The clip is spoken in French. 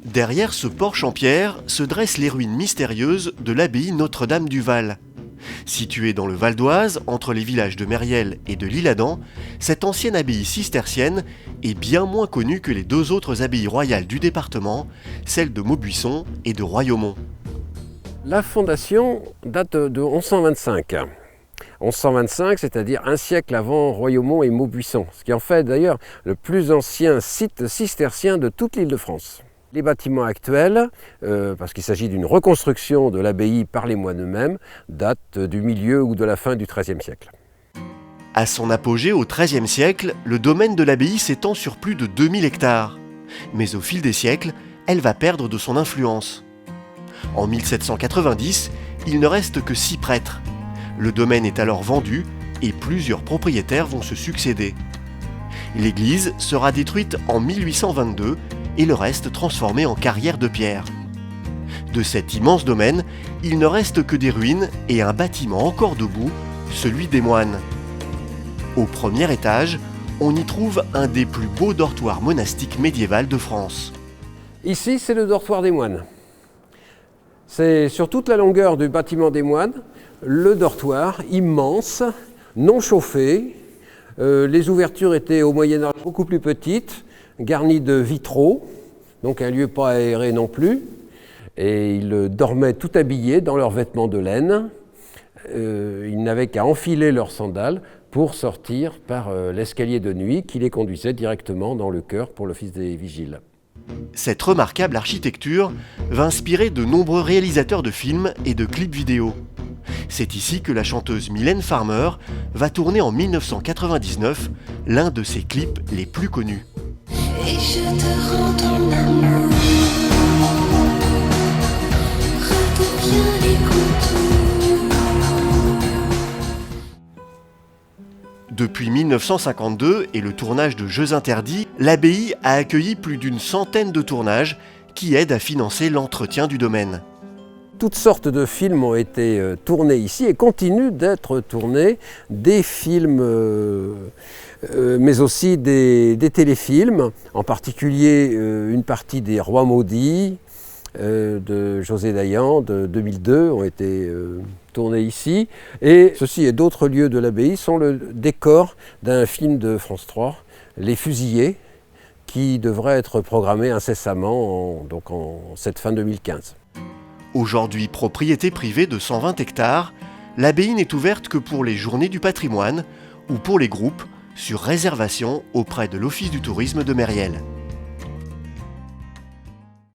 Derrière ce porche en pierre se dressent les ruines mystérieuses de l'abbaye Notre-Dame du Val. Située dans le Val d'Oise, entre les villages de Mériel et de l'Isle-Adam, cette ancienne abbaye cistercienne est bien moins connue que les deux autres abbayes royales du département, celles de Maubuisson et de Royaumont. La fondation date de 1125. 1125, c'est-à-dire un siècle avant Royaumont et Maubuisson, ce qui en fait d'ailleurs le plus ancien site cistercien de toute l'île de France. Les bâtiments actuels, parce qu'il s'agit d'une reconstruction de l'abbaye par les moines eux-mêmes, datent du milieu ou de la fin du XIIIe siècle. À son apogée au XIIIe siècle, le domaine de l'abbaye s'étend sur plus de 2000 hectares. Mais au fil des siècles, elle va perdre de son influence. En 1790, il ne reste que 6 prêtres. Le domaine est alors vendu et plusieurs propriétaires vont se succéder. L'église sera détruite en 1822 et le reste transformé en carrière de pierre. De cet immense domaine, il ne reste que des ruines et un bâtiment encore debout, celui des moines. Au premier étage, on y trouve un des plus beaux dortoirs monastiques médiévals de France. Ici, c'est le dortoir des moines. C'est sur toute la longueur du bâtiment des moines, le dortoir immense, non chauffé. Les ouvertures étaient au Moyen-Âge beaucoup plus petites, garnies de vitraux, donc un lieu pas aéré non plus. Et ils dormaient tout habillés dans leurs vêtements de laine. Ils n'avaient qu'à enfiler leurs sandales pour sortir par l'escalier de nuit qui les conduisait directement dans le chœur pour l'office des vigiles. Cette remarquable architecture va inspirer de nombreux réalisateurs de films et de clips vidéo. C'est ici que la chanteuse Mylène Farmer va tourner en 1999 l'un de ses clips les plus connus. Et je te rends ton amour, redeviens les contours. Depuis 1952 et le tournage de Jeux interdits, l'abbaye a accueilli plus d'une centaine de tournages qui aident à financer l'entretien du domaine. Toutes sortes de films ont été tournés ici et continuent d'être tournés, des films, mais aussi des téléfilms, en particulier une partie des Rois maudits de José Dayan de 2002 ont été tournés ici. Et ceci et d'autres lieux de l'abbaye sont le décor d'un film de France 3, Les Fusillés, qui devrait être programmé incessamment en cette fin 2015. Aujourd'hui propriété privée de 120 hectares, l'abbaye n'est ouverte que pour les journées du patrimoine ou pour les groupes sur réservation auprès de l'Office du tourisme de Mériel.